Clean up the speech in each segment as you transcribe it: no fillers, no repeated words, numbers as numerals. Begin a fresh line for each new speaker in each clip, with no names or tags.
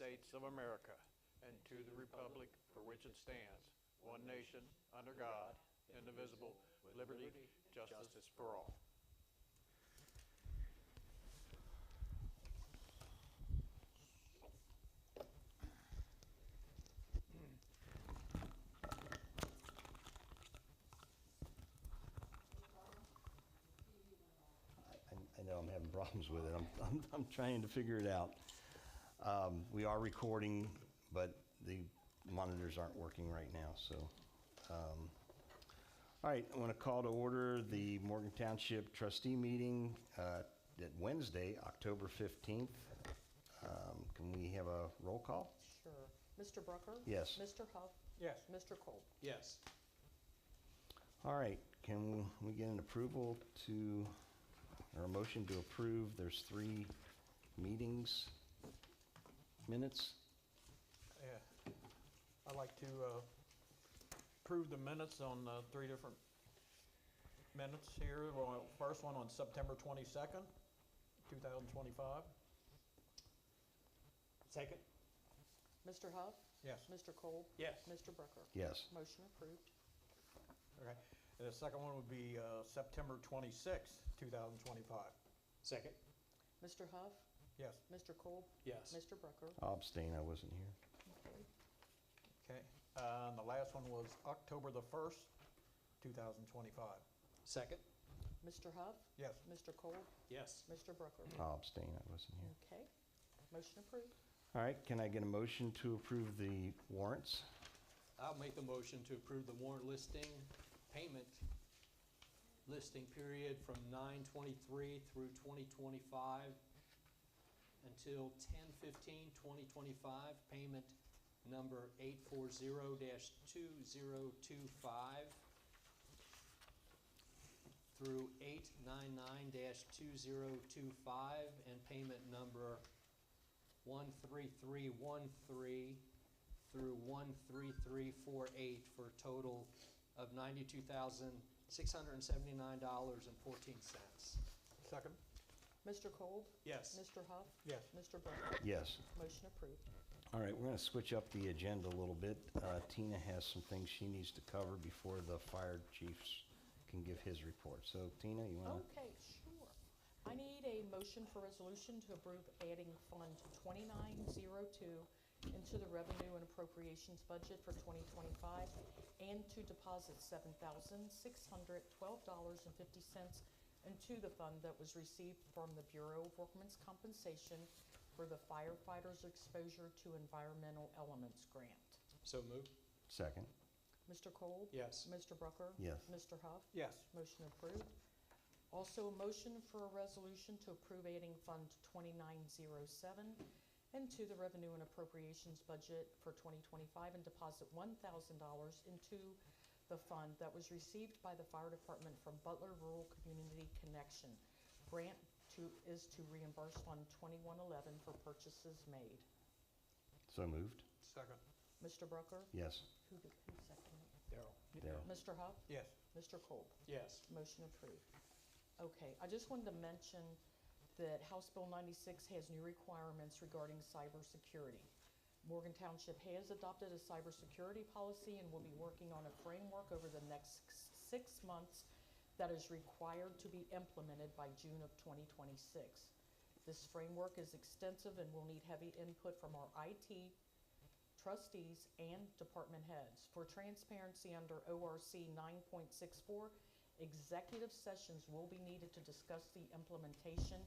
States of America and to the republic for which it stands, one nation, under God, indivisible, with liberty, justice for all.
I know I'm having problems with it. I'm trying to figure it out. We are recording, but the monitors aren't working right now. So, all right, I want to call to order the Morgan Township Trustee meeting at Wednesday, October 15th. Can we have a roll call?
Sure. Mr. Brucker?
Yes.
Mr. Huff?
Yes.
Mr. Kolb?
Yes.
All right, can we get an approval to, or a motion to approve? There's 3 meetings minutes.
Yeah. I'd like to approve the minutes on 3 different minutes here. Well, first one on September 22nd, 2025. Second.
Mr. Huff?
Yes.
Mr. Kolb?
Yes.
Mr. Brucker?
Yes.
Motion approved.
Okay. And the second one would be September 26th, 2025. Second.
Mr. Huff?
Yes.
Mr. Kolb?
Yes.
Mr. Brucker?
I'll abstain, I wasn't here.
Okay.
Okay. And the last one was October the 1st, 2025. Second.
Mr. Huff?
Yes.
Mr. Kolb?
Yes.
Mr. Brucker?
I'll abstain, I wasn't here.
Okay. Motion approved.
All right, can I get a motion to approve the warrants?
I'll make the motion to approve the warrant listing, payment listing period from 9/23 through 2025 until 10/15/2025, payment number 840-2025 through 899-2025, and payment number 13313 through 13348 for a total of $92,679.14.
Second.
Mr. Kolb?
Yes.
Mr. Huff?
Yes.
Mr. Brucker?
Yes.
Motion approved.
All right, we're going to switch up the agenda a little bit. Tina has some things she needs to cover before the fire chiefs can give his report. So, Tina, you want to?
Okay, sure. I need a motion for resolution to approve adding Fund 2902 into the Revenue and Appropriations budget for 2025 and to deposit $7,612.50 into the fund that was received from the Bureau of Workmen's Compensation for the Firefighters' Exposure to Environmental Elements Grant.
So moved.
Second.
Mr. Kolb?
Yes.
Mr. Brucker?
Yes.
Mr. Huff?
Yes.
Motion approved. Also, a motion for a resolution to approve adding Fund 2907 into the Revenue and Appropriations budget for 2025 and deposit $1,000 into the fund that was received by the fire department from Butler Rural Community Connection. Grant is to reimburse Fund 2111 for purchases made.
So moved.
Second.
Mr. Brucker?
Yes.
Who seconded?
Darrell.
Darrell.
Mr. Huff?
Yes.
Mr. Kolb?
Yes.
Motion approved. Okay, I just wanted to mention that House Bill 96 has new requirements regarding cybersecurity. Morgan Township has adopted a cybersecurity policy and will be working on a framework over the next 6 months that is required to be implemented by June of 2026. This framework is extensive and will need heavy input from our IT, trustees, and department heads. For transparency under ORC 9.64, executive sessions will be needed to discuss the implementation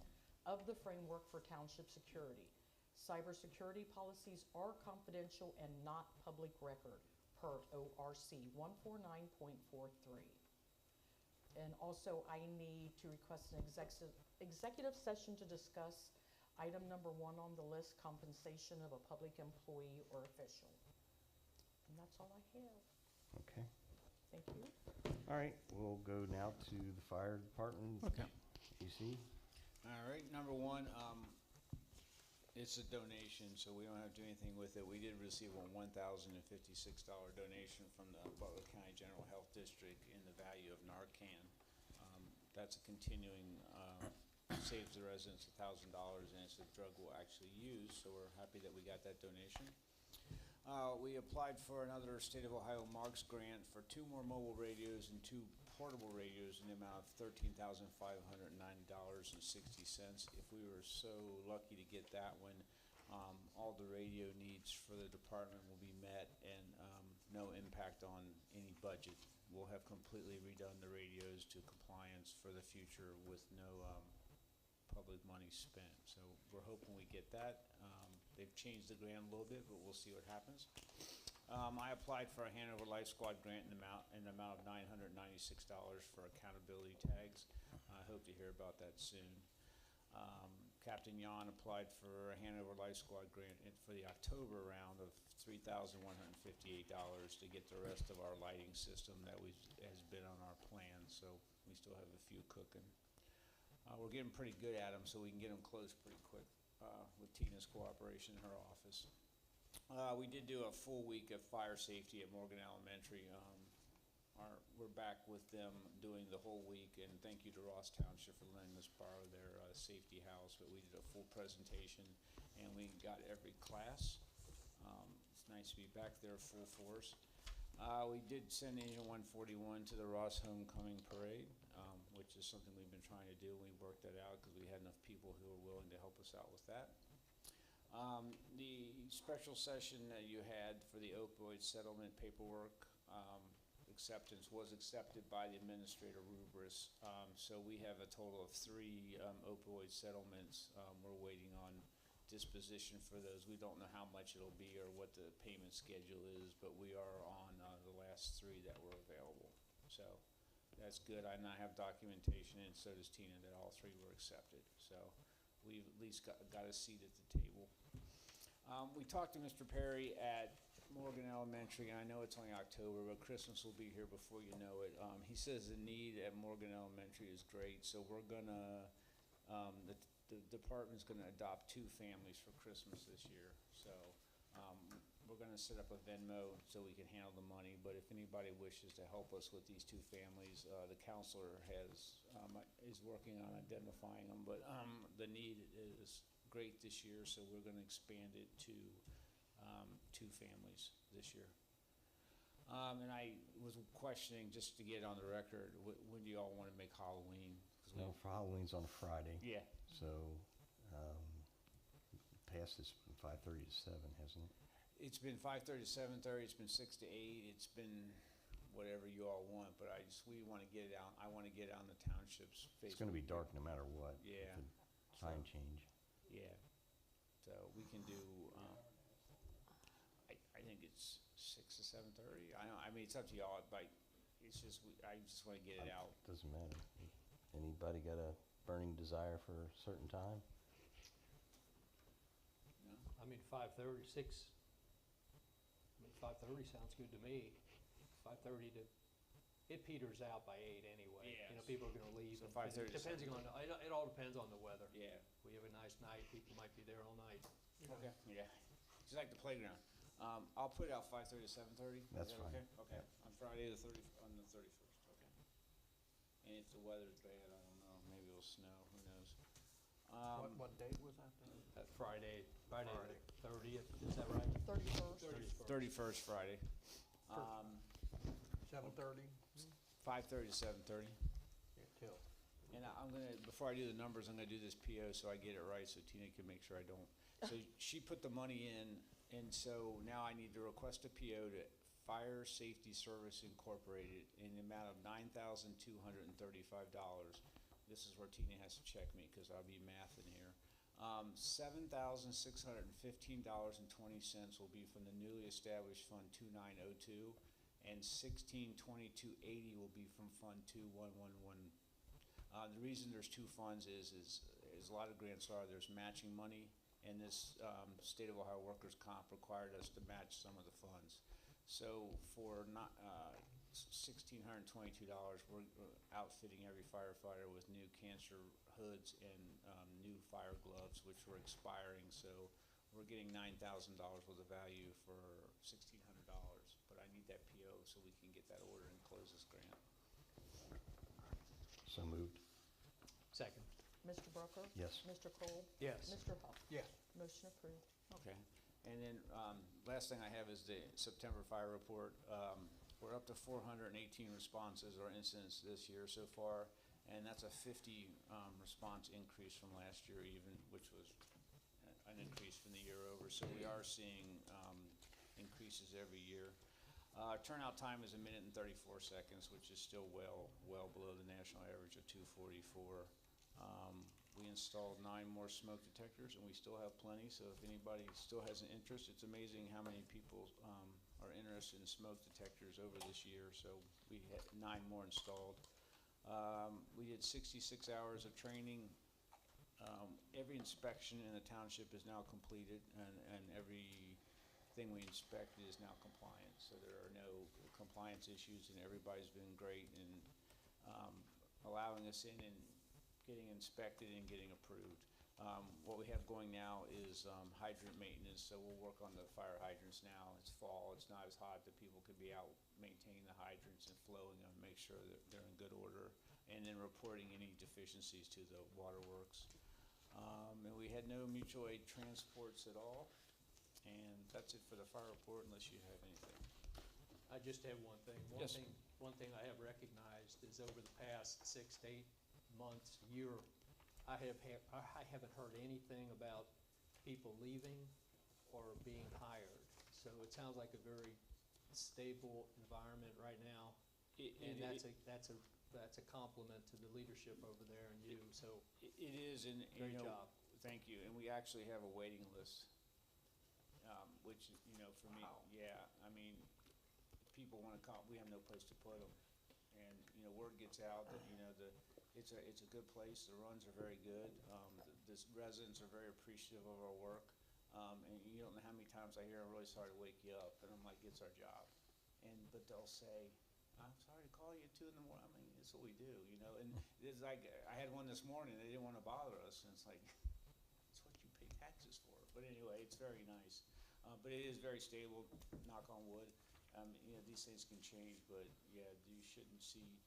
of the framework for township security. Cybersecurity policies are confidential and not public record per ORC 149.43. And also, I need to request an executive session to discuss item number 1 on the list, compensation of a public employee or official. And that's all I have.
Okay.
Thank you.
All right, we'll go now to the fire department.
Okay.
EC?
All right, number 1, it's a donation, so we don't have to do anything with it. We did receive a $1,056 donation from the Butler County General Health District in the value of Narcan. That's a continuing saves the residents $1,000, and it's a drug we'll actually use, so we're happy that we got that donation. We applied for another State of Ohio Marks grant for 2 more mobile radios and 2 portable radios in the amount of $13,590.60. If we were so lucky to get that one, all the radio needs for the department will be met, and no impact on any budget. We'll have completely redone the radios to compliance for the future with no public money spent. So we're hoping we get that. They've changed the grant a little bit, but we'll see what happens. I applied for a Hanover Life Squad grant in the amount of $996 for accountability tags. I hope to hear about that soon. Captain Jan applied for a Hanover Life Squad grant for the October round of $3,158 to get the rest of our lighting system that has been on our plan, so we still have a few cooking. We're getting pretty good at them, so we can get them closed pretty quick with Tina's cooperation in her office. We did do a full week of fire safety at Morgan Elementary. We're back with them doing the whole week, and thank you to Ross Township for letting us borrow their safety house. But we did a full presentation, and we got every class. It's nice to be back there full force. We did send in 141 to the Ross Homecoming Parade, which is something we've been trying to do. We worked that out because we had enough people who were willing to help us out with that. The special session that you had for the opioid settlement paperwork acceptance was accepted by the administrator Rubris. So we have a total of 3 opioid settlements. We're waiting on disposition for those. We don't know how much it'll be or what the payment schedule is, but we are on the last 3 that were available. So that's good. And I have documentation, and so does Tina, that all 3 were accepted. So we've at least got a seat at the table. We talked to Mr. Perry at Morgan Elementary, and I know it's only October, but Christmas will be here before you know it. He says the need at Morgan Elementary is great, so we're gonna, the department's gonna adopt 2 families for Christmas this year. So we're gonna set up a Venmo so we can handle the money, but if anybody wishes to help us with these 2 families, the counselor is working on identifying them, but the need is great this year, so we're gonna expand it to 2 families this year. And I was questioning, just to get on the record, when do you all want to make Halloween?
No, for Halloween's on a Friday.
Yeah.
So, past is 5:30 to 7, hasn't it?
It's been 5:30 to 7:30, it's been 6 to 8, it's been whatever you all want, but we want to get it out, I want to get it on the township's Facebook.
It's gonna be dark no matter what.
Yeah.
with the time change.
Yeah, so we can do, I think it's 6 to 7:30, I mean, it's up to y'all, but it's just, I just want to get it out.
Doesn't matter. Anybody got a burning desire for a certain time?
No?
I mean, 5:30, 6, I mean, 5:30 sounds good to me. 5:30 to, it peters out by 8 anyway.
Yeah.
You know, people are gonna leave.
So
and
5:30 to
depending on, it all depends on the weather.
Yeah.
We have a nice night, people might be there all night.
Okay. Yeah, just like the playground. I'll put it out 5:30 to 7:30.
That's
Is that
fine.
okay? Okay,
Yep.
on Friday the 31st, okay. And if the weather's bad, I don't know, maybe it'll snow, who knows?
What date was that?
Friday the 30th, is that right?
31st.
31st Friday.
7:30?
5:30 to 7:30.
Yeah, till.
And I'm gonna, before I do the numbers, I'm gonna do this PO so I get it right, so Tina can make sure I don't. So she put the money in, and so now I need to request a PO to Fire Safety Service Incorporated in the amount of $9,235. This is where Tina has to check me, because I'll be mathing here. $7,615.20 will be from the newly established Fund 2902, and $1,622.80 will be from Fund 2111. The reason there's 2 funds is a lot of grants there's matching money, and this State of Ohio Workers' Comp required us to match some of the funds. So for $1,622, we're outfitting every firefighter with new cancer hoods and new fire gloves, which were expiring. So we're getting $9,000 worth of value for $1,600. But I need that PO so we can get that order and close this grant.
So moved.
Second.
Mr. Brucker?
Yes.
Mr. Kroll?
Yes.
Mr. Huff?
Yes.
Motion approved.
Okay. And then, last thing I have is the September fire report. We're up to 418 responses or incidents this year so far, and that's a 50 response increase from last year even, which was an increase from the year over. So we are seeing increases every year. Turnout time is 1 minute and 34 seconds, which is still well below the national average of 2:44. We installed 9 more smoke detectors, and we still have plenty, so if anybody still has an interest, it's amazing how many people are interested in smoke detectors over this year, so we had 9 more installed. We did 66 hours of training. Every inspection in the township is now completed, and everything we inspected is now compliant, so there are no compliance issues, and everybody's been great in allowing us in and getting inspected and getting approved. What we have going now is hydrant maintenance, so we'll work on the fire hydrants now. It's fall, it's not as hot, that people could be out maintaining the hydrants and flowing them, make sure that they're in good order, and then reporting any deficiencies to the waterworks. And we had no mutual aid transports at all, and that's it for the fire report unless you have anything.
I just have one thing.
Yes.
One thing I have recognized is over the past 6 to 8 months, year, I haven't heard anything about people leaving or being hired. So it sounds like a very stable environment right now. And that's a compliment to the leadership over there and you, so
It is, and you
great
know,
job.
thank you, and we actually have a waiting list, which, you know, for me, yeah, I mean, people wanna come, we have no place to put them. And, you know, word gets out that, you know, it's a good place, the runs are very good, the residents are very appreciative of our work. And you don't know how many times I hear, "I'm really sorry to wake you up," and I'm like, "It's our job." But they'll say, "I'm sorry to call you at 2 in the morning, I mean, it's what we do, you know, and it's like, I had one this morning, they didn't wanna bother us, and it's like, it's what you pay taxes for, but anyway, it's very nice. But it is very stable, knock on wood, you know, these things can change, but yeah, you shouldn't see,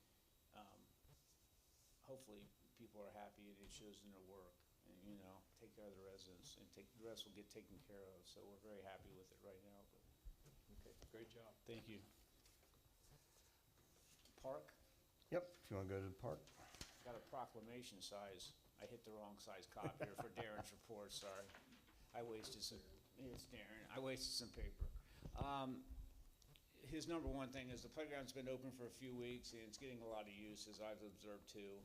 hopefully, people are happy and it shows in their work, and, you know, take care of the residents, and the rest will get taken care of, so we're very happy with it right now, but.
Okay, great job.
Thank you. Park,
Yep, if you want to go to the park.
got a proclamation size. I hit the wrong size copier for Darren's report, sorry. I wasted some, it's Darren, I wasted some paper. His number one thing is the playground's been open for a few weeks and it's getting a lot of use, as I've observed too.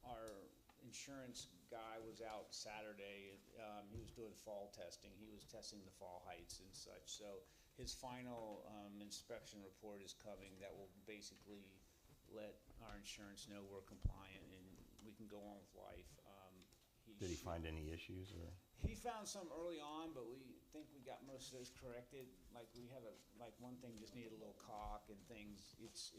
Our insurance guy was out Saturday, he was doing fall testing. He was testing the fall heights and such, so his final inspection report is coming that will basically let our insurance know we're compliant and we can go on with life.
Did he find any issues or?
He found some early on, but we think we got most of those corrected. Like we have one thing just needed a little caulk and things. It's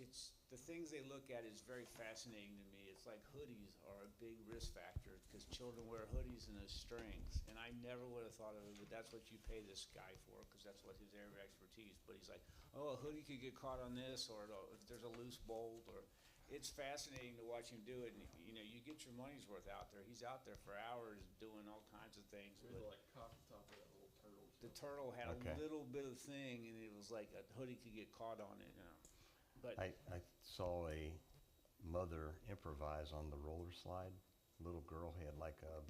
the things they look at is very fascinating to me. It's like hoodies are a big risk factor because children wear hoodies and those strings. And I never would have thought of it, but that's what you pay this guy for because that's what his area of expertise. But he's like, oh, a hoodie could get caught on this, or if there's a loose bolt, or it's fascinating to watch him do it. And you know, you get your money's worth out there. He's out there for hours doing all kinds of things.
There's like cock on top of that little turtle.
The turtle had
Okay.
a little bit of thing, and it was like a hoodie could get caught on it. But
I saw a mother improvise on the roller slide. Little girl had like a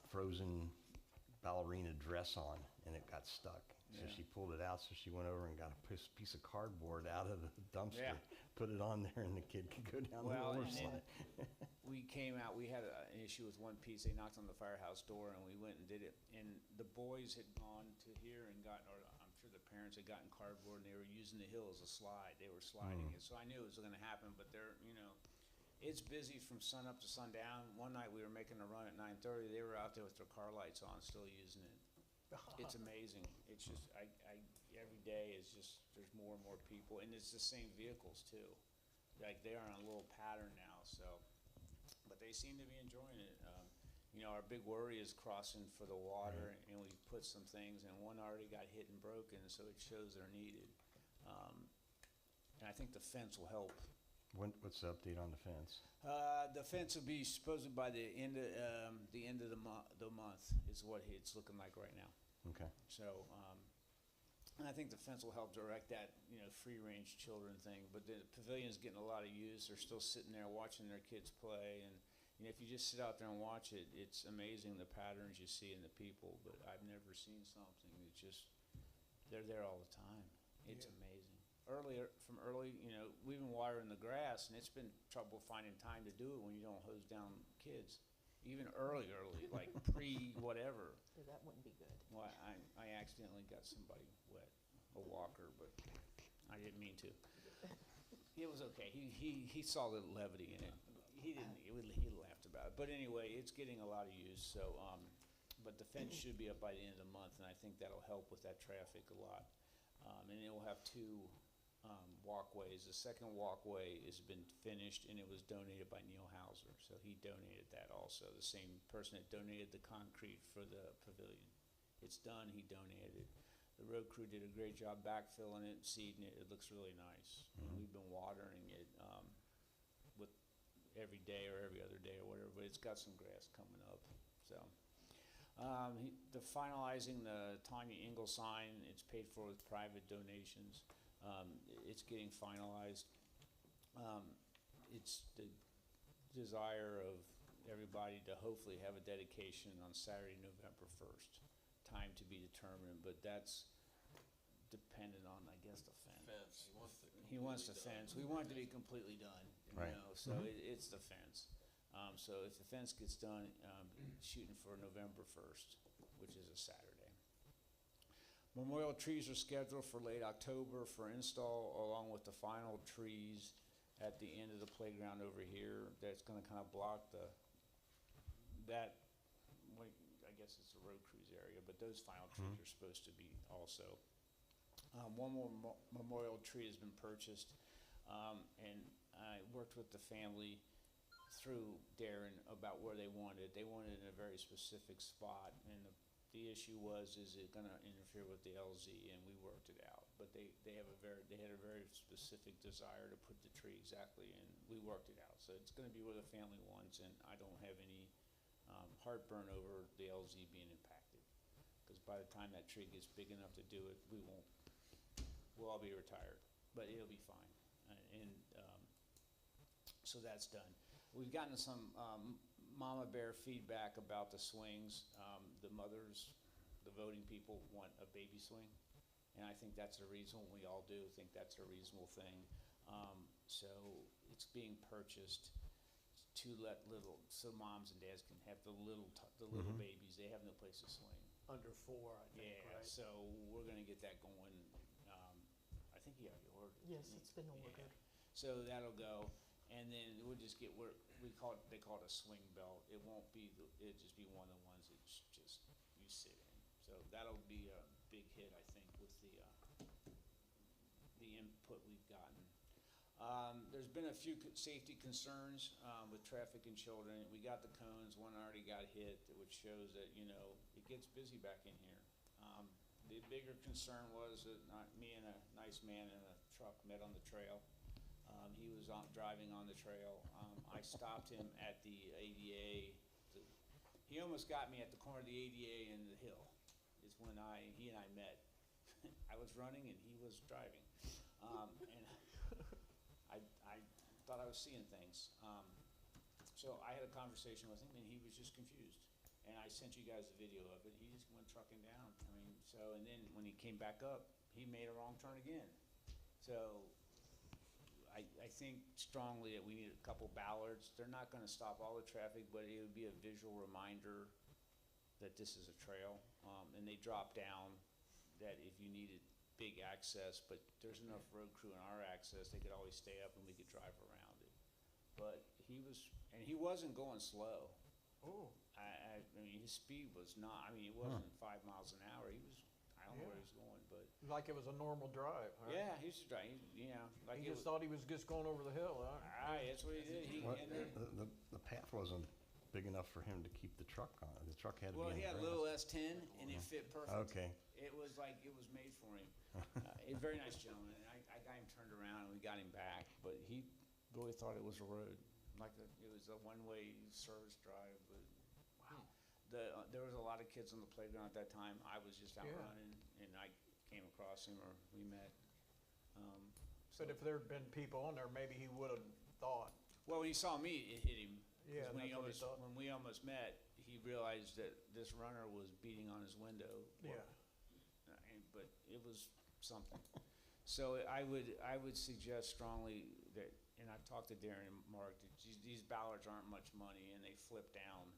frozen ballerina dress on, and it got stuck. So
Yeah.
she pulled it out, so she went over and got a piece of cardboard out of the dumpster,
Yeah.
put it on there, and the kid could go down the
Well,
roller
and then
slide.
we came out, we had an issue with one piece. They knocked on the firehouse door, and we went and did it. And the boys had gone to here and gotten, or I'm sure the parents had gotten cardboard, and they were using the hill as a slide. They were sliding it. So I knew it was gonna happen, but they're, you know, it's busy from sun up to sundown. One night we were making a run at 9:30. They were out there with their car lights on, still using it. It's amazing. It's just, every day is just, there's more and more people, and it's the same vehicles too. Like, they are on a little pattern now, so, but they seem to be enjoying it. You know, our big worry is crossing for the water, and we put some things, and one already got hit and broken, so it shows they're needed. And I think the fence will help
What's the update on the fence?
The fence will be supposed by the end of the month is what it's looking like right now.
Okay.
So, and I think the fence will help direct that, free-range children thing. But the pavilion's getting a lot of use. They're still sitting there watching their kids play. And, if you just sit out there and watch it, it's amazing the patterns you see in the people. But I've never seen something that's just, they're there all the time. It's amazing. Early, we've been watering the grass, and it's been trouble finding time to do it when you don't hose down kids. Even early, like pre-whatever.
Yeah, that wouldn't be good.
Well, I accidentally got somebody wet, a walker, but I didn't mean to. It was okay. He saw the levity in it. He laughed about it. But anyway, it's getting a lot of use. So, but the fence should be up by the end of the month, and I think that'll help with that traffic a lot. And it will have two walkways. The second walkway has been finished, and it was donated by Neil Hauser. So he donated that also. The same person that donated the concrete for the pavilion. It's done. He donated it. The road crew did a great job backfilling it, seeding it. It looks really nice. And we've been watering it with every day or every other day or whatever, but it's got some grass coming up. So the finalizing the Tanya Ingle sign, it's paid for with private donations. It's getting finalized. It's the desire of everybody to hopefully have a dedication on Saturday, November 1st. Time to be determined, but that's dependent on, I guess, the fence. He wants the fence. We want it to be completely done,
Right.
So it's the fence. So if the fence gets done, shooting for November 1st, which is a Saturday. Memorial trees are scheduled for late October for install, along with the final trees at the end of the playground over here. That's going to kind of block I guess it's the road crews area, but those final trees are supposed to be also. One more memorial tree has been purchased, and I worked with the family through Darren about where they wanted. They wanted it in a very specific spot, and the issue was, is it going to interfere with the LZ? And we worked it out. But they had a very specific desire to put the tree exactly, and we worked it out. So it's going to be where the family wants, and I don't have any heartburn over the LZ being impacted. Because by the time that tree gets big enough to do it, we'll all be retired, but it'll be fine. So that's done. We've gotten some mama bear feedback about the swings. The mothers, the voting people want a baby swing, and I think that's a reasonable. We all do think that's a reasonable thing. So it's being purchased to so moms and dads can have the little babies. They have no place to swing.
Under 4, I think,
Yeah,
right?
so we're gonna get that going. I think he already ordered.
Yes,
didn't he?
it's been ordered.
Yeah. So that'll go, and then we'll just get they call it a swing belt. It'll just be one of the ones that just you sit in. So that'll be a big hit, I think, with the input we've gotten. There's been a few safety concerns with traffic and children. We got the cones. One already got hit, which shows that it gets busy back in here. The bigger concern was that me and a nice man in a truck met on the trail. He was driving on the trail. I stopped him at the ADA. He almost got me at the corner of the ADA and the hill. Is when he and I met. I was running and he was driving, and I thought I was seeing things. So I had a conversation with him, and he was just confused. And I sent you guys a video of it. He just went trucking down. And then when he came back up, he made a wrong turn again. So I think strongly that we need a couple ballards. They're not going to stop all the traffic, but it would be a visual reminder that this is a trail. And they drop down that if you needed big access, but there's enough road crew in our access, they could always stay up and we could drive around it. But he wasn't going slow.
Oh.
I mean, his speed was not, it wasn't 5 miles an hour. I don't know where he was going, but.
Like it was a normal drive, huh?
Yeah, he was driving, like
He just thought he was just going over the hill, huh?
That's what he did.
Well, the path wasn't big enough for him to keep the truck on. The truck had to be in
Well, he
the
had a
grass.
little S10 and it fit perfect.
Okay.
It was made for him. A very nice gentleman. And I got him turned around and we got him back, but he really thought it was a road, it was a one-way service drive, but there was a lot of kids on the playground at that time. I was just out
Yeah.
running, and I came across him, or we met.
But if there'd been people on there, maybe he would've thought,
Well, when he saw me, it hit him. 'Cause
Yeah,
when
that's what he thought.
when we almost met, he realized that this runner was beating on his window.
yeah,
But it was something. So I would suggest strongly that, and I've talked to Darren and Mark, that these ballards aren't much money, and they flip down.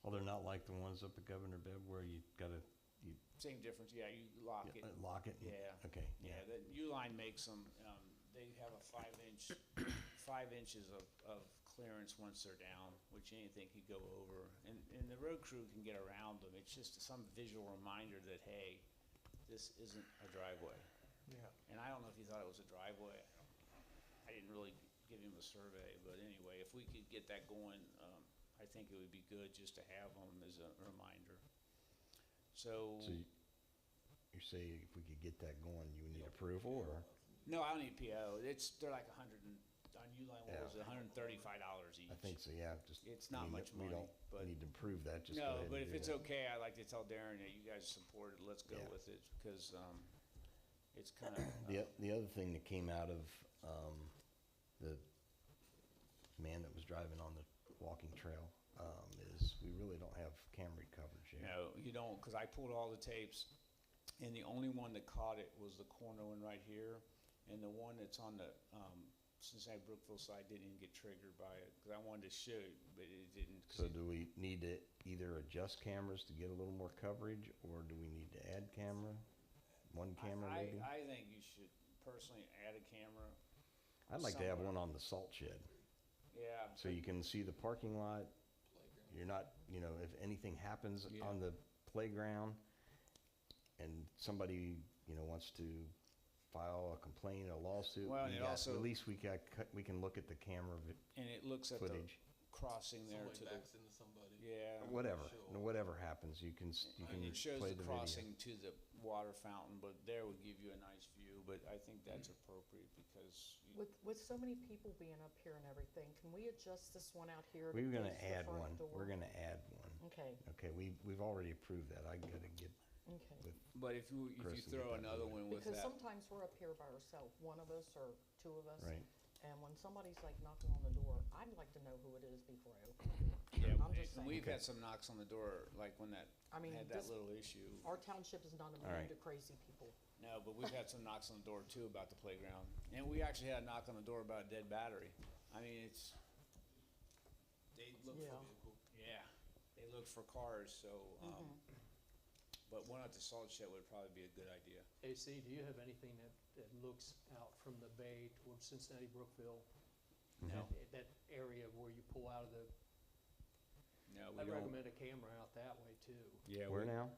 Well, they're not like the ones up at Governor Bev where you gotta,
Same difference, yeah, you lock it.
lock it? and-
Yeah.
Okay,
Yeah,
yeah.
the U-line makes them, they have a 5 inches of clearance once they're down, which anything could go over. And the road crew can get around them. It's just some visual reminder that, hey, this isn't a driveway.
yeah.
And I don't know if he thought it was a driveway. I didn't really give him a survey, but anyway, if we could get that going, I think it would be good just to have them as a reminder. So,
So you say if we could get that going, you would need approval, or?
no, I don't need PO. They're like on U-line
Yeah.
walls, $135 each.
I think so, yeah, just.
It's
I
not
mean,
much
We
money,
don't
but-
need to prove that, just go
No,
ahead
but
and
if
do
it's
it.
okay, I'd like to tell Darren that you guys support it, let's go
Yeah.
with it, because, it's kind
The other thing that came out of, the man that was driving on the walking trail, is we really don't have camera coverage here.
No, you don't, because I pulled all the tapes, and the only one that caught it was the corner one right here, and the one that's on the Cincinnati Brookville side didn't even get triggered by it, because I wanted to show it, but it didn't. 'Cause
So do we need to either adjust cameras to get a little more coverage, or do we need to add camera? One camera maybe?
I think you should personally add a camera.
I'd like to have
somewhere.
one on the salt shed,
Yeah.
so you can see the parking lot.
Playground.
You're not, if anything happens
Yeah.
on the playground and somebody, wants to file a complaint, a lawsuit,
Well, and it also-
at least we can look at the camera
And it looks at the
footage.
crossing there
Somebody
to the,
backs into somebody.
yeah.
Whatever,
Sure.
whatever happens, you can
And it shows
play
the
the video.
crossing to the water fountain, but there would give you a nice view, but I think that's appropriate because
With so many people being up here and everything, can we adjust this one out here? to
We were gonna
face the
add
front
one,
door?
we're gonna add one.
Okay,
Okay, we've already approved that, I gotta get
okay.
with,
But if you
Chris,
throw
get that
another
moving.
one with
Because
that,
sometimes we're up here by ourselves, one of us or two of us.
right,
And when somebody's like knocking on the door, I'd like to know who it is before I open the door.
yeah,
I'm just
and we've
saying.
had some knocks on the door, like when that
I mean,
had that
this,
little issue.
our township is not immune
right.
to crazy people.
No, but we've had some knocks on the door too about the playground, and we actually had a knock on the door about a dead battery. I mean, they look
Yeah.
for vehicle. Yeah, they look for cars, so. But one at the salt shed would probably be a good idea.
AC, do you have anything that looks out from the bay towards Cincinnati Brookville?
No.
That area where you pull out of the,
No, we
I'd
don't.
recommend a camera out that way too.
Yeah,
where now?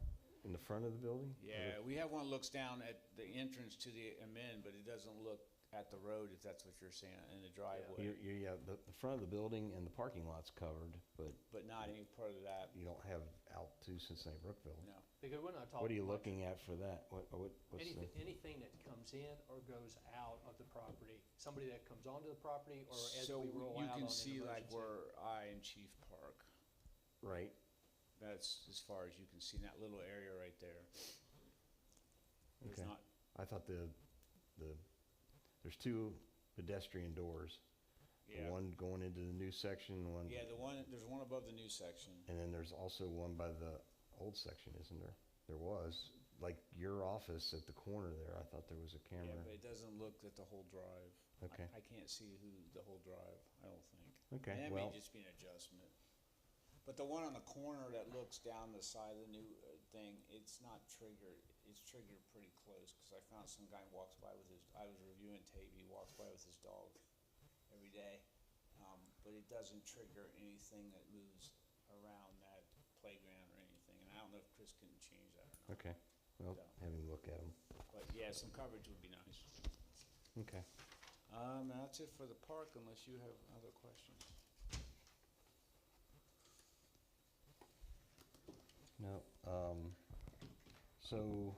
In the front of the building?
Yeah, we have one that looks down at the entrance to the amend, but it doesn't look at the road, if that's what you're saying, in the driveway.
Yeah, the front of the building and the parking lot's covered, but
But not any part of that,
you don't have out to Cincinnati Brookville.
no.
Because we're not talking.
What are you
much-
looking at for that? What's the?
Anything that comes in or goes out of the property, somebody that comes onto the property or as
So
we roll
you
out on
can
an
see like
emergency.
where I and Chief Park,
Right,
that's as far as you can see in that little area right there. There's
Okay.
not,
I thought there's two pedestrian doors. The
yeah,
one going into the new section, one,
yeah, there's one above the new section.
and then there's also one by the old section, isn't there? There was, like your office at the corner there, I thought there was a
Yeah,
camera.
but it doesn't look at the whole drive.
Okay.
I can't see the whole drive, I don't think.
Okay,
And that
well,
may just be an adjustment. But the one on the corner that looks down the side of the new thing, it's not triggered. It's triggered pretty close, because I found some guy walks by with I was reviewing tape, he walks by with his dog every day. But it doesn't trigger anything that moves around that playground or anything, and I don't know if Chris can change that or not.
okay, well,
Yeah.
have him look at them.
But yeah, some coverage would be nice.
Okay.
That's it for the park, unless you have other questions.
No, so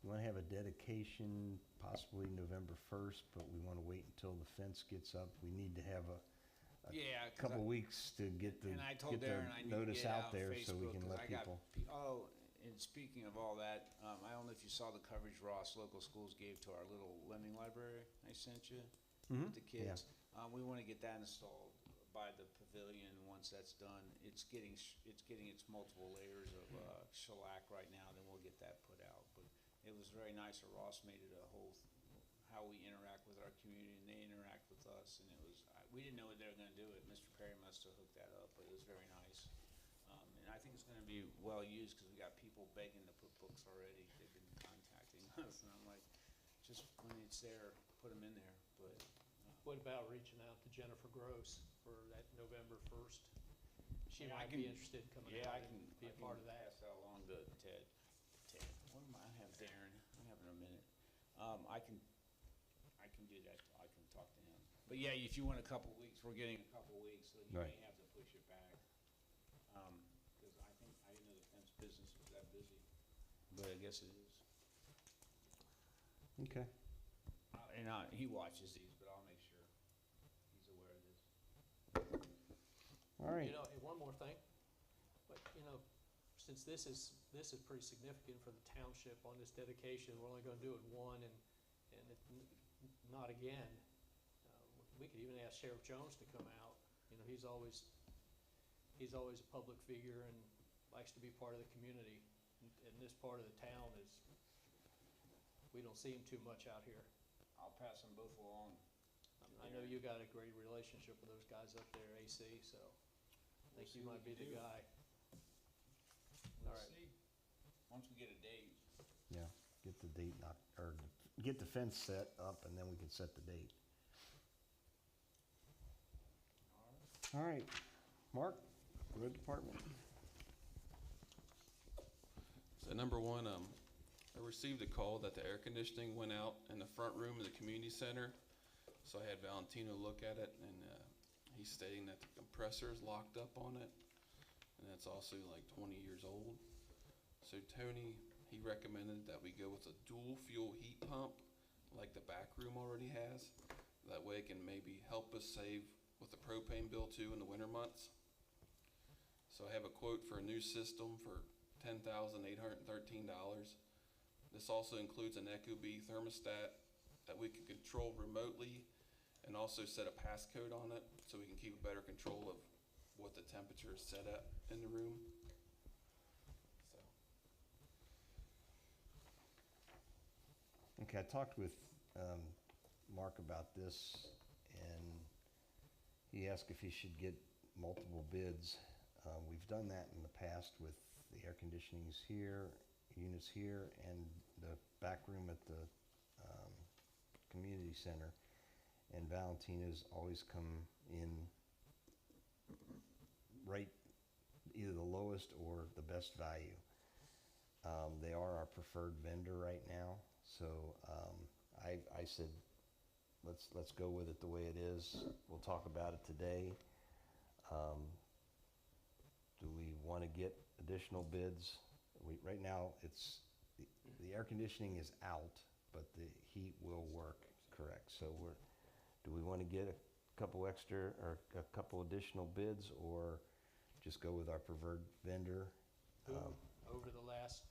we want to have a dedication possibly November 1st, but we want to wait until the fence gets up. We need to have a
Yeah, 'cause
couple weeks to get the
and I told
get the
Darren I need to
notice
get
out
out
there so we
Facebook
can
'cause
let
I got
people.
Oh, and speaking of all that, I don't know if you saw the coverage Ross Local Schools gave to our little lending library I sent you with the kids. We want to get that installed by the pavilion. Once that's done, it's getting its multiple layers of shellac right now. Then we'll get that put out. But it was very nice. Ross made it a whole how we interact with our community and they interact with us, and it was we didn't know they were going to do it. Mr. Perry must have hooked that up, but it was very nice. And I think it's going to be well used because we got people begging to put books already. They've been contacting us, and I'm like, just when it's there, put them in there. But
What about reaching out to Jennifer Gross for that November 1st? She
Yeah, I
might
can-
be interested in coming
yeah,
out
I can
and be a part of that.
Pass that along to Ted. What am I have Darren? I have in a minute. I can do that. I can talk to him. But yeah, if you want a couple weeks, we're getting a couple weeks, so you
Right.
may have to push it back. Because I didn't know the fence business was that busy, but I guess it is.
Okay.
He watches these, but I'll make sure he's aware of this.
All right.
You know, and one more thing, but, you know, since this is pretty significant for the township on this dedication, we're only gonna do it one and not again. We could even ask Sheriff Jones to come out. You know, he's always a public figure and likes to be part of the community. And this part of the town we don't see him too much out here.
I'll pass them both along.
I know you got a great relationship with those guys up there, AC, so I think
see
you
what
might
we
be the
can do.
guy.
We'll
All right.
see. Once we get a date.
Yeah. Get the date get the fence set up, and then we can set the date. All right. Mark, road department.
So number one, I received a call that the air conditioning went out in the front room of the community center. So I had Valentino look at it, and he's stating that the compressor is locked up on it, and it's also like 20 years old. So Tony, he recommended that we go with a dual fuel heat pump like the back room already has. That way it can maybe help us save with the propane bill too in the winter months. So I have a quote for a new system for $10,813. This also includes an ecobee thermostat that we can control remotely and also set a passcode on it so we can keep a better control of what the temperature is set at in the room. So.
Okay, I talked with Mark about this, and he asked if he should get multiple bids. We've done that in the past with the air conditionings here, units here, and the back room at the community center. And Valentina's always come in right, either the lowest or the best value. They are our preferred vendor right now, so I said, let's go with it the way it is. We'll talk about it today. Do we want to get additional bids? Right now, the air conditioning is out, but the heat will work, correct? So do we want to get a couple extra or a couple additional bids, or just go with our preferred vendor?
Over the last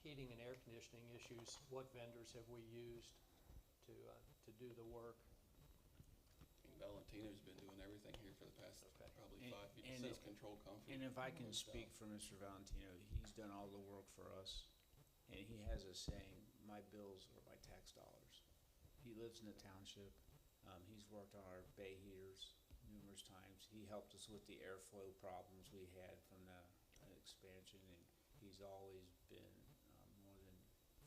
heating and air conditioning issues, what vendors have we used to do the work?
And Valentino's been doing everything here for the past
Okay.
probably
And-
5 years.
and
Since
it-
control comfort.
And if I can
Like
speak
that.
for Mr. Valentino, he's done all the work for us, and he has a saying, my bills are my tax dollars. He lives in the township. He's worked on our bay heaters numerous times. He helped us with the airflow problems we had from the expansion, and he's always been more than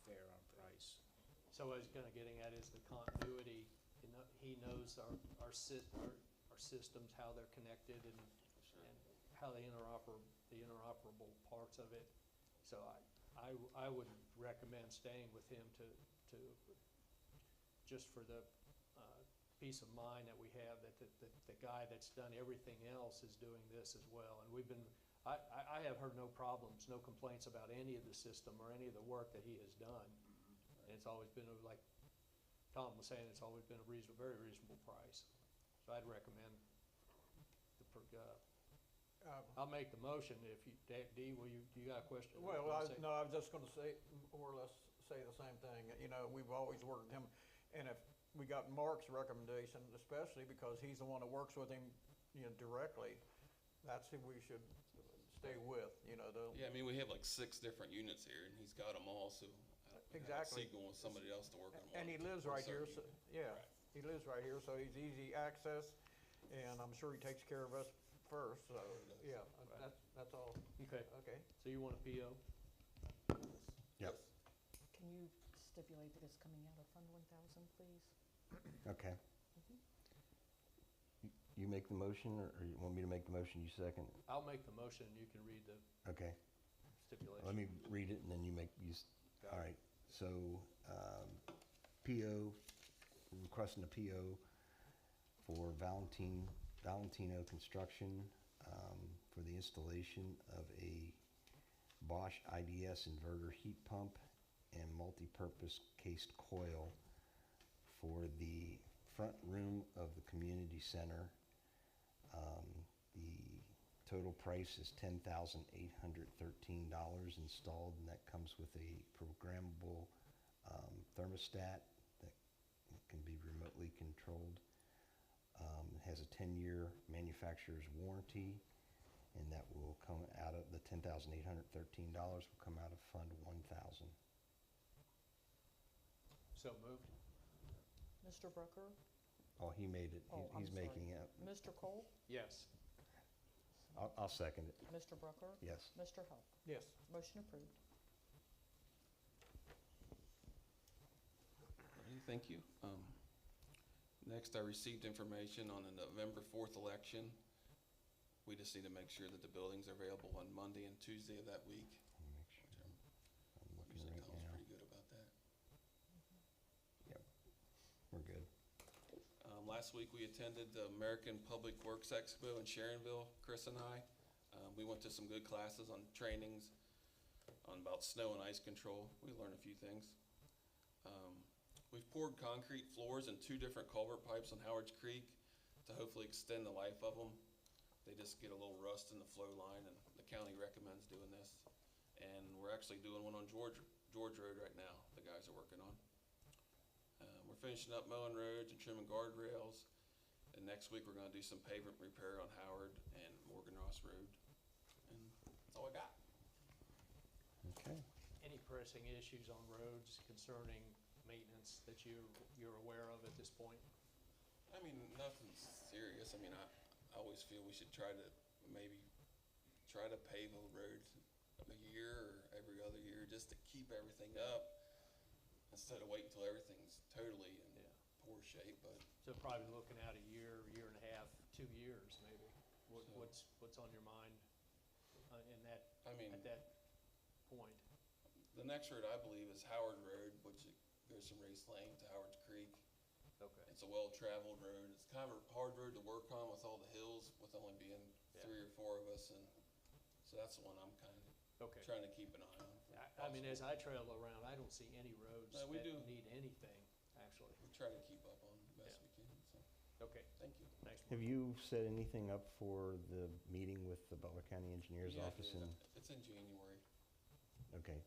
fair on price.
So what I was kind of getting at is the continuity. He knows our systems, how they're connected, and how the interoperable parts of it. So I would recommend staying with him to just for the peace of mind that we have that the guy that's done everything else is doing this as well. And I have heard no problems, no complaints about any of the system or any of the work that he has done. And it's always been, like Tom was saying, it's always been a reasonable, very reasonable price. So I'd recommend I'll make the motion if you, Dee, do you got a question?
Well, I was just gonna say, more or less say the same thing. You know, we've always worked with him, and if we got Mark's recommendation, especially because he's the one that works with him, you know, directly, that's who we should stay with, you know,
Yeah, I mean, we have like 6 different units here, and he's got them all, so I
Exactly.
see going with somebody else to work on one.
And he lives right here, so,
certain
yeah,
Right.
he lives right here, so he's easy access, and I'm sure he takes care of us first, so, yeah, that's all.
Okay,
Okay.
so you want a PO?
Yep.
Can you stipulate that it's coming out of Fund 1,000, please?
Okay. You make the motion, or you want me to make the motion, you second?
I'll make the motion and you can read the
Okay,
stipulation.
let me read it and then you make, all right. So, PO, requesting a PO for Valentino Construction for the installation of a Bosch IDS inverter heat pump and multi-purpose cased coil for the front room of the community center. The total price is $10,813 installed, and that comes with a programmable thermostat that can be remotely controlled. It has a 10-year manufacturer's warranty, and that will come out of the $10,813 will come out of Fund 1,000.
So moved.
Mr. Brucker?
Oh, he made it.
Oh, I'm
He's making
sorry.
it.
Mr. Cole?
Yes.
I'll second it.
Mr. Brucker?
Yes.
Mr. Hub?
Yes.
Motion approved.
Alrighty, thank you. Next, I received information on the November 4th election. We just need to make sure that the buildings are available on Monday and Tuesday of that week.
Let me make sure. I'm looking
Usually
right
Tom's
now.
pretty good about that.
Yep, we're good.
Last week, we attended the American Public Works Expo in Sharonville, Chris and I. We went to some good classes on trainings on about snow and ice control. We learned a few things. We've poured concrete floors in 2 different culvert pipes on Howard's Creek to hopefully extend the life of them. They just get a little rust in the flow line, and the county recommends doing this. And we're actually doing one on George Road right now, the guys are working on. We're finishing up mowing roads and trimming guardrails. And next week, we're gonna do some pavement repair on Howard and Morgan Ross Road. And that's all I got.
Okay.
Any pressing issues on roads concerning maintenance that you're aware of at this point?
I mean, nothing serious. I mean, I always feel we should try to maybe try to pave a road a year or every other year just to keep everything up instead of waiting until everything's totally in poor shape. But
So probably looking out a year, year and a half, 2 years maybe. What's on your mind in that,
I mean,
at that point?
the next road I believe is Howard Road, which goes from Race Lane to Howard's Creek.
Okay.
It's a well-traveled road. It's kind of a hard road to work on with all the hills, with only being 3 or 4 of us, and so that's the one I'm kind of
Okay.
trying to keep an eye on.
I mean, as I travel around, I don't see any roads
No,
that
we do.
need anything, actually.
We try to keep up on the best we can, so,
Okay,
thank you.
thanks.
Have you set anything up for the meeting with the Butler County Engineer's
Yeah, I
Office?
did.
And
It's in January.
okay,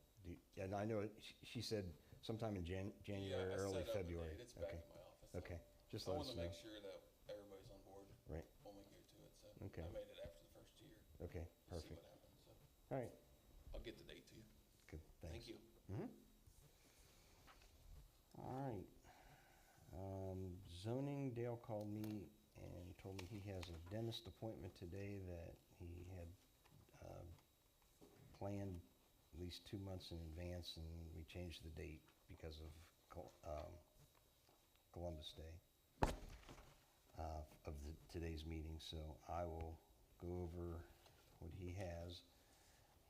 and I know she said sometime in January,
Yeah, I
early
set up a
February.
date. It's back
Okay,
in my office. so
okay, just
I
let
want
us
to
know.
make sure that everybody's on board
Right.
when we go to it, so
Okay.
I made it after the first year.
Okay,
We'll see
perfect.
what happens, so
All right,
I'll get the date to you.
good, thanks.
Thank you.
All right. Zoning, Dale called me and told me he has a dentist appointment today that he had planned at least 2 months in advance, and we changed the date because of Columbus Day of today's meeting. So I will go over what he has.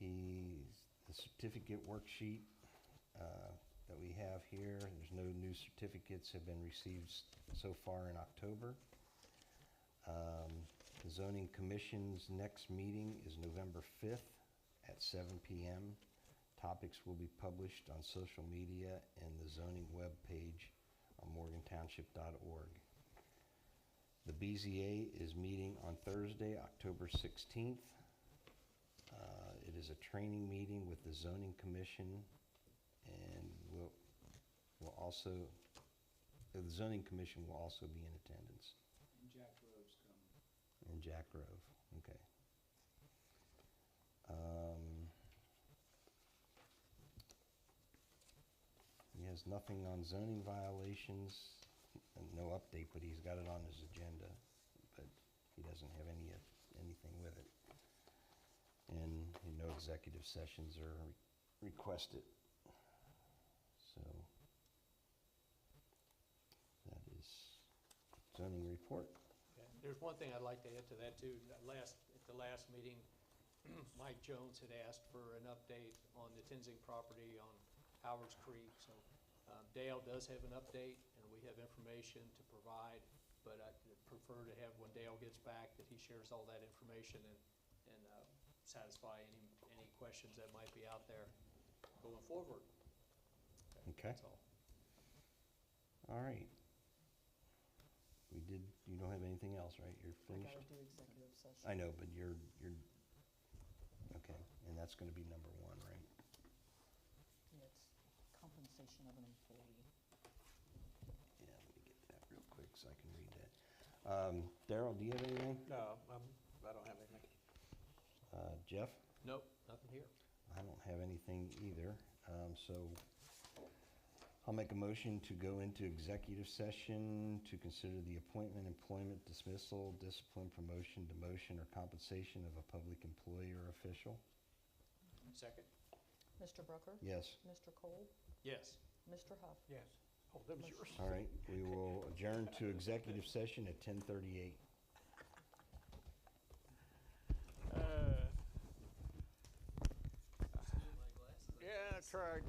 The certificate worksheet that we have here, there's no new certificates have been received so far in October. The zoning commission's next meeting is November 5th at 7 p.m. Topics will be published on social media and the zoning webpage on morgantownship.org. The BZA is meeting on Thursday, October 16th. It is a training meeting with the zoning commission, and the zoning commission will also be in attendance.
And Jack Grove's coming.
And Jack Grove, okay. He has nothing on zoning violations, and no update, but he's got it on his agenda, but he doesn't have anything with it. And no executive sessions are requested. So that is zoning report.
Okay. There's one thing I'd like to add to that too. At the last meeting, Mike Jones had asked for an update on the Tenzing property on Howard's Creek. So Dale does have an update, and we have information to provide, but I'd prefer to have, when Dale gets back, that he shares all that information and satisfy any questions that might be out there going forward.
Okay.
That's all.
All right. You don't have anything else, right? You're
I
finished?
gotta do executive session.
I know, but you're, okay, and that's gonna be number 1, right?
Yeah, it's compensation of an employee.
Yeah, let me get that real quick so I can read that. Darrell, do you have anything?
No, I don't have anything.
Jeff?
Nope, nothing here.
I don't have anything either, so I'll make a motion to go into executive session to consider the appointment, employment, dismissal, discipline, promotion, demotion, or compensation of a public employee or official.
Second?
Mr. Brucker?
Yes.
Mr. Cole?
Yes.
Mr. Huff?
Yes. Oh, that was yours.
All right, we will adjourn to executive session at 10:38.
Yeah, I tried.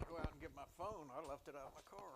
Go out and get my phone. I left it out in my car.